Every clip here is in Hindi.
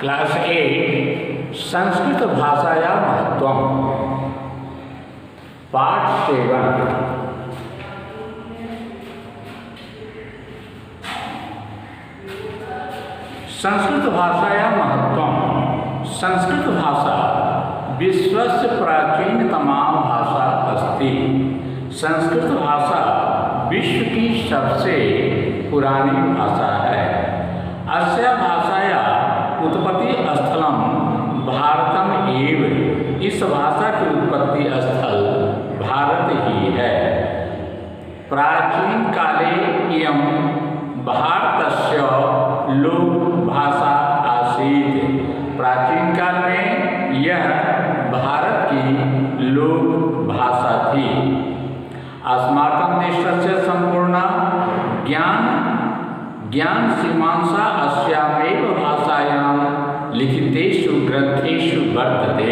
क्लास 8 संस्कृत भाषाया महत्वम पाठ 7। संस्कृत भाषाया महत्वम। संस्कृत भाषा विश्वस्य प्राचीनतमा भाषा अस्ति। संस्कृत भाषा विश्व की सबसे पुरानी भाषा है। अस्या भाषाया उत्पत्ति स्थलम भारतम एव। इस भाषा की उत्पत्ति स्थल भारत ही है। प्राचीन काले इयं भारतस्य लोक भाषा आसीत्। प्राचीन काल में यह भारत की लोक भाषा थी। अस्माकं देशस्य संपूर्ण ज्ञान सीमांसा अस्यामेव भाषायां लिखितेषु ग्रंथेषु वर्तते।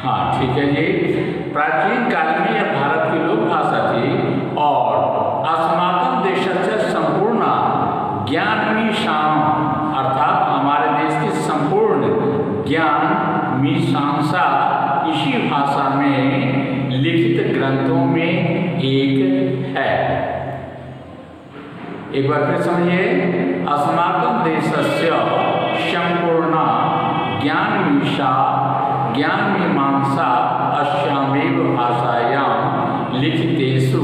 हाँ ठीक है जी। प्राचीन काल में यह भारत की लोक भाषा थी और अस्माकं देशस्य संपूर्ण ज्ञानमीशां अर्थात हमारे देश की संपूर्ण ज्ञान मीमांसा इसी भाषा में लिखित ग्रंथों में एक है। एक बार फिर समझिए। अस्माकं देशस्य संपूर्ण ज्ञान मीमांसा अस्यामेव भाषायां लिखितेषु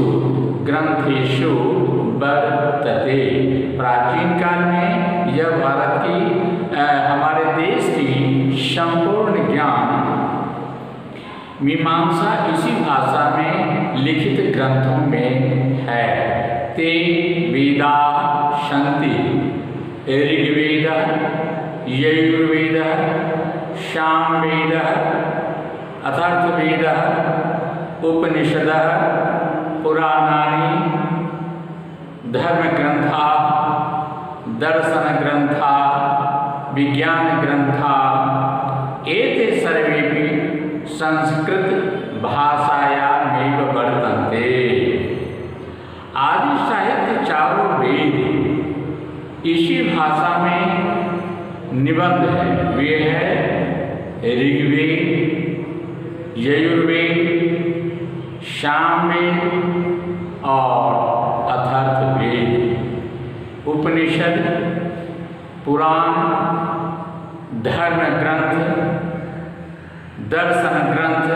ग्रंथेषु वर्तते। प्राचीन काल में यह भारत की हमारे देश की संपूर्ण ज्ञान मीमांसा इसी भाषा में लिखित ग्रंथों में है। ते वेदा सन्ति ऋग्वेद, यजुर्वेद, सामवेद, अथर्ववेद, उपनिषदः, पुराणानि, धर्मग्रंथा, दर्शनग्रंथा, विज्ञानग्रंथा एते सर्वेपि संस्कृत भाषायामेव वर्तन्ते। आदि साहित्य चारों वेद इसी भाषा में निबंध है। वे है ऋग्वेद, यजुर्वेद, सामवेद और अथर्ववेद। उपनिषद, पुराण, धर्म ग्रंथ, दर्शन ग्रंथ,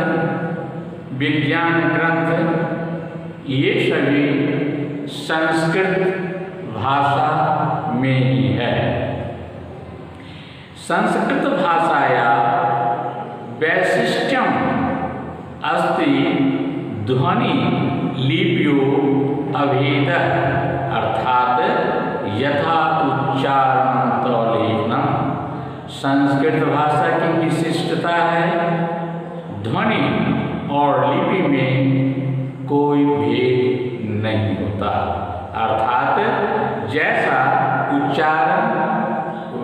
विज्ञान ग्रंथ ये सभी संस्कृत भाषा में ही है। संस्कृत भाषाया वैशिष्ट्यम अस्ति ध्वनि लिपियो अभेदः अर्थात यथा उच्चारणं तो लेखनम्। संस्कृत भाषा की विशिष्टता है ध्वनि और लिपि में कोई भेद नहीं होता। अर्थात जैसा उच्चारण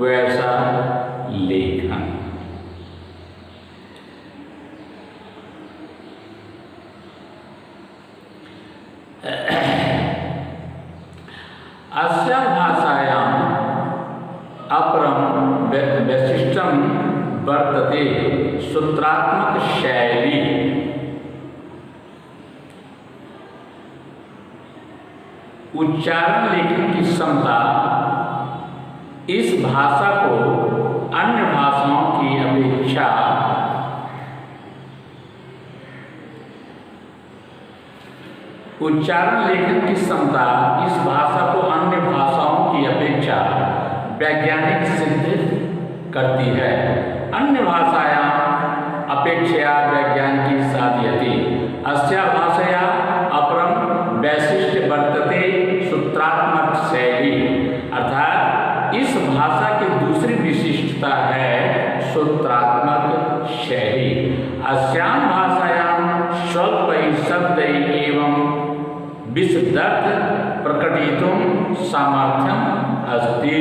वैसा लेखन। अस्या भाषायां अपरम वैशिष्ट्यम वर्तते सूत्रात्मक शैली। उच्चारण लेखन की क्षमता इस भाषा को अन्य भाषाओं की अपेक्षा उच्चारण लेखन की क्षमता इस भाषा को अन्य भाषाओं की अपेक्षा वैज्ञानिक सिद्ध करती है। अन्य भाषायां अपेक्षया वैज्ञानिकी साधयति। अस्या भाषया अपरम वैशिष्ट्य वर्तते सूत्रात्मक शैली। अर्थात इस भाषा की दूसरी विशिष्टता है सूत्रात्मक शैली। अस्यां भाषायां स्वल्पैः शब्दैः एवं विशदर्थ प्रकटितुं सामर्थ्यम अस्ति।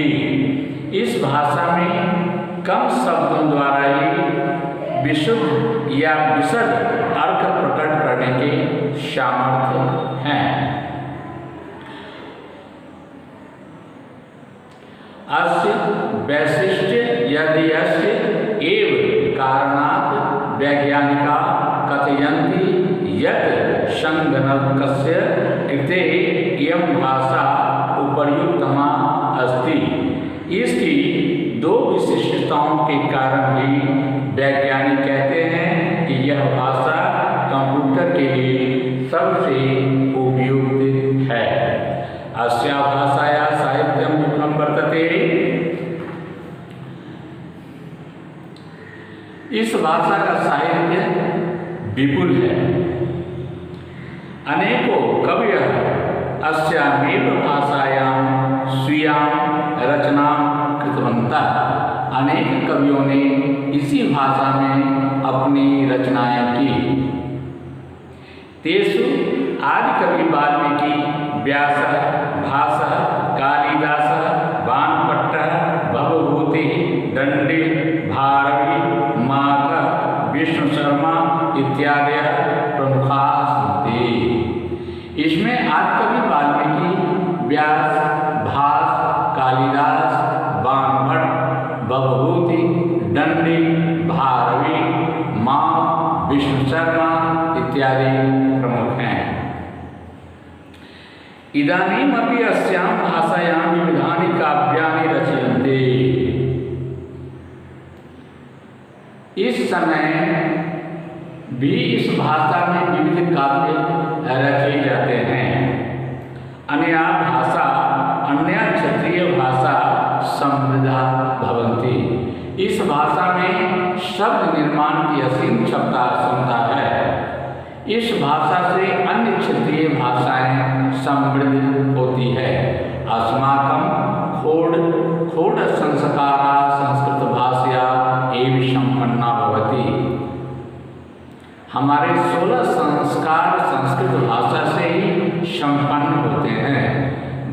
इस भाषा में कम शब्दों द्वारा ही विशुद्ध या विशद अर्थ प्रकट करने के सामर्थ्य हैं। अस्य वैशिष्ट्य यदि अस्य एव कारणात् वैज्ञानिका कथयन्ति यत् संगणकस्य कृते इयं भाषा उपर्युक्तमा अस्ति। इसकी दो विशिष्टताओं के कारण ही वैज्ञानिक कहते हैं कि यह भाषा कंप्यूटर के लिए सबसे उपयुक्त है। अस्या भाषाया साहित्यं विपुलं वर्तते। इस भाषा का साहित्य विपुल है। अनेकों कवयः अस्यामेव भाषायां स्वीयां रचनां कृतवन्तः। अनेक कवियों ने इसी भाषा में अपनी रचनाएं की। तेषु आदिकवि वाल्मीकि, व्यासः, भासः, कालिदासः, बाणभट्टः, भवभूतिः, दण्डी, भारवी, माघः, विष्णुशर्मा इत्यादयः प्रमुखाः सन्ति। इसमें आदिकवि वाल्मीकि, व्यास, भास, कालिदास, बाणभट्ट, भवभूति, दण्डी, भारवी, माघ, विष्णुशर्मा इत्यादि प्रमुख हैं। इदानीमपि अस्यां भाषायां विविधानि काव्यानि रच्यन्ते। इस समय भी इस भाषा में विविध काव्य रचे जाते हैं। अनया भाषा अन्या क्षत्रिय भाषा समृद्धा भवन्ति। इस भाषा में शब्द निर्माण की असीम क्षमता है। इस भाषा से अन्य क्षेत्रीय भाषाएं समृद्ध होती है। अस्माकं खोड संस्कारा संस्कृत भाषया एवं संपन्ना भवति। हमारे 16 संस्कार संस्कृत भाषा से ही संपन्न होते हैं।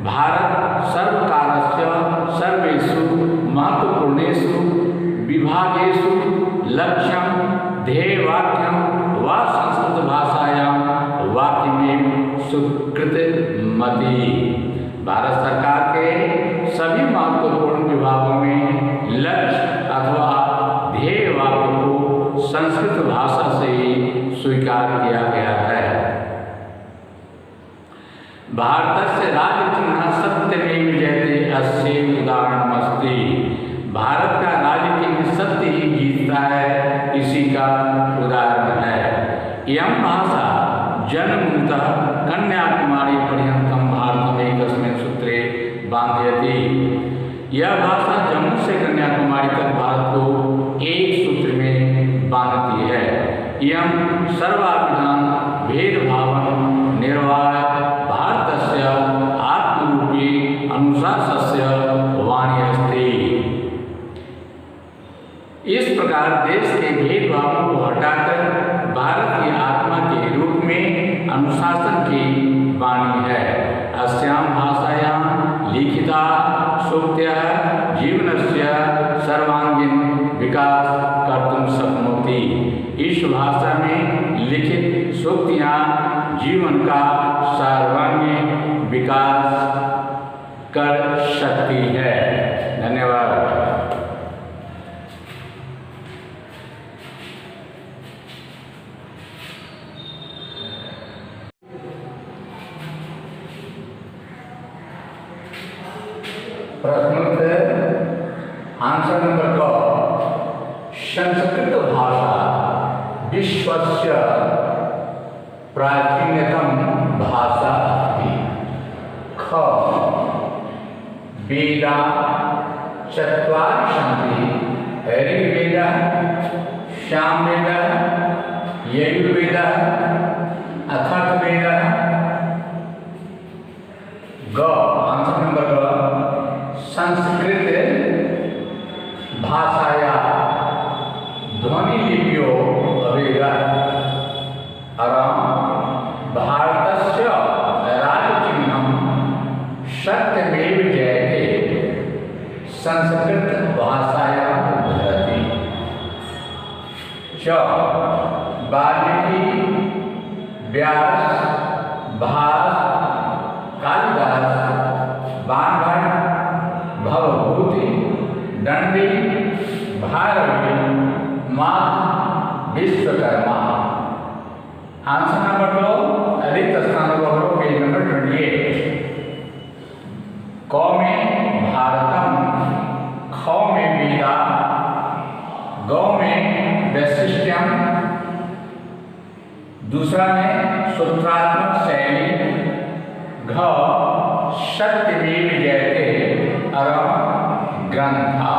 भारत सर्वकारस्य सर्वेषु महत्वपूर्णेषु विभागेषु लक्ष्यं ध्येयवाक्यं वा संस्कृत भाषायां वाक्यमेव स्वीकृतमति। भारत सरकार के सभी महत्वपूर्ण विभागों में लक्ष्य अथवा ध्येय वाक्य को संस्कृत भाषा से ही स्वीकार किया गया है। भारतस्य राजचिह्नः सत्यमेव जयते अस्य उदाहरणमस्ति। भारत का राजचिह्न सत्य ही जीतता है, इसी का उदाहरण है। इयं भाषा जन्मतः कन्याकुमारी पर्यन्तं भारतम् एकस्मिन् सूत्रे बांधयति। यह भाषा जम्मू से कन्याकुमारी तक भारत को एक सूत्र में बांधती है। इयं सर्वाभिधान भेदभावं निर्वाह भारतस्य आत्मरूपी अनुशासस्य वाणी अस्ति। इस प्रकार देश के भेदभावों को हटाकर भारत की आत्मा के रूप में अनुशासन की वाणी है। अस्यां भाषायां लिखिता सूक्तयः जीवनस्य सर्वांगीण विकास कर्तुं शक्नोति। इस भाषा में लिखित सूक्तियां जीवन का सर्वांगीण विकास कर सकती है। धन्यवाद। प्रश्नोत्तर आंसर नंबर क। संस्कृत भाषा विश्वस्य प्राचीनतम भाषा अस्ति। ख। वेदा चत्वारि सन्ति। ऋग्वेदः, सामवेदः, यजुर्वेदः, अथर्ववेदः। ग। आंसर नंबर ग। संस्कृत भाषाया ध्वनिलिपियो अभेदः। भारतस्य राजचिह्नं सत्यमेव जयते संस्कृत भाषायां धरति। च। वाल्मीकि, व्यास, भास, कालिदास, बाणभट्ट, भवभूति दंडी भारवी माघ विश्वकर्मा। आंसर नंबर 2 रिक्त स्थानों को हम लोग पेज नंबर 28। क में भारतम, ख में वेदा, ग में वैशिष्ट्यम, दूसरा में सूत्रात्मक शैली, घ सत्यमेव जयते और ग्रंथा।